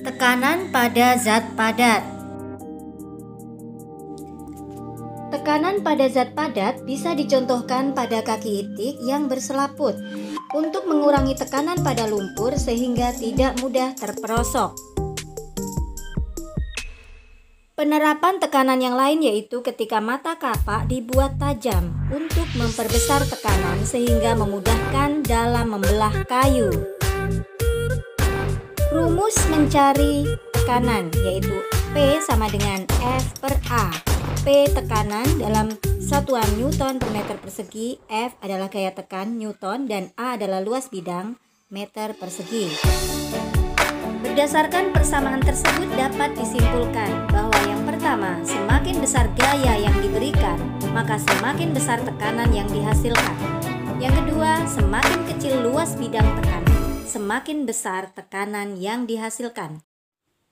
Tekanan pada zat padat. Tekanan pada zat padat bisa dicontohkan pada kaki itik yang berselaput untuk mengurangi tekanan pada lumpur sehingga tidak mudah terperosok. Penerapan tekanan yang lain yaitu ketika mata kapak dibuat tajam untuk memperbesar tekanan sehingga memudahkan dalam membelah kayu. Rumus mencari tekanan yaitu P sama dengan F per A. P tekanan dalam satuan Newton per meter persegi, F adalah gaya tekan Newton, dan A adalah luas bidang meter persegi. Berdasarkan persamaan tersebut dapat disimpulkan bahwa yang pertama, semakin besar gaya yang diberikan, maka semakin besar tekanan yang dihasilkan. Yang kedua, semakin kecil luas bidang tekanan, semakin besar tekanan yang dihasilkan.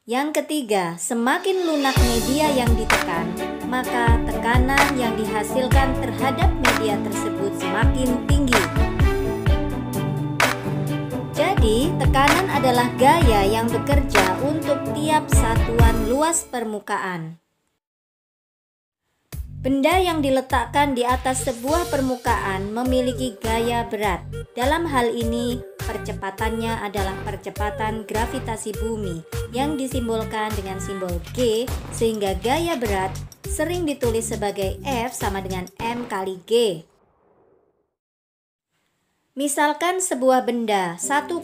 Yang ketiga, semakin lunak media yang ditekan, maka tekanan yang dihasilkan terhadap media tersebut semakin tinggi. Jadi, tekanan adalah gaya yang bekerja untuk tiap satuan luas permukaan. Benda yang diletakkan di atas sebuah permukaan memiliki gaya berat. Dalam hal ini, percepatannya adalah percepatan gravitasi bumi yang disimbolkan dengan simbol G, sehingga gaya berat sering ditulis sebagai F sama dengan M kali G. Misalkan sebuah benda 1,5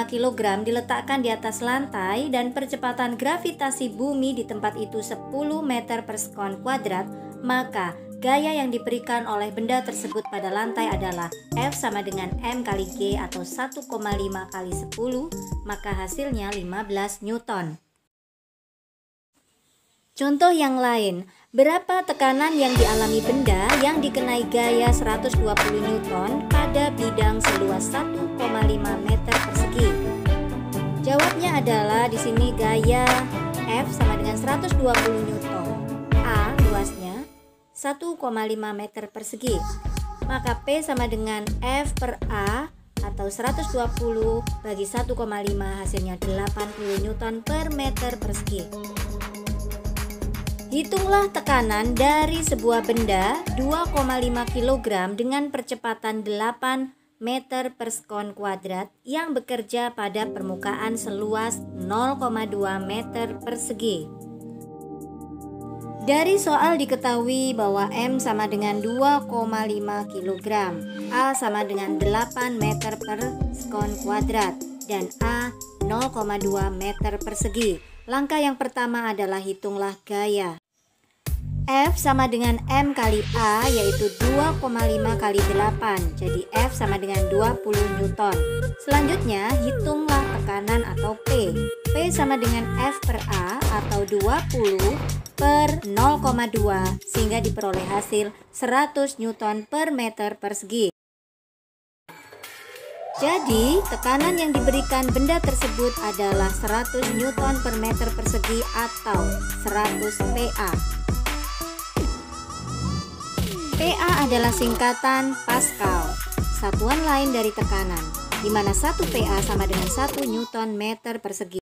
kg diletakkan di atas lantai dan percepatan gravitasi bumi di tempat itu 10 meter per sekon kuadrat, maka gaya yang diberikan oleh benda tersebut pada lantai adalah F sama dengan M kali G atau 1,5 kali 10, maka hasilnya 15 Newton. Contoh yang lain, berapa tekanan yang dialami benda yang dikenai gaya 120 Newton pada bidang seluas 1,5 meter persegi? Jawabnya adalah di sini gaya F sama dengan 120 Newton. A luasnya 1,5 meter persegi. Maka P sama dengan F per A atau 120 bagi 1,5 hasilnya 80 Newton per meter persegi. Hitunglah tekanan dari sebuah benda 2,5 kg dengan percepatan 8 meter per sekon kuadrat yang bekerja pada permukaan seluas 0,2 meter persegi. Dari soal diketahui bahwa M sama dengan 2,5 kg, A sama dengan 8 meter per sekon kuadrat, dan A 0,2 meter persegi. Langkah yang pertama adalah hitunglah gaya. F sama dengan M kali A yaitu 2,5 kali 8, jadi F sama dengan 20 Newton. Selanjutnya hitunglah tekanan atau P. P sama dengan F per A atau 20 per 0,2 sehingga diperoleh hasil 100 Newton per meter persegi. Jadi, tekanan yang diberikan benda tersebut adalah 100 Newton per meter persegi atau 100 PA. PA adalah singkatan Pascal, satuan lain dari tekanan, di mana 1 PA sama dengan 1 Newton meter persegi.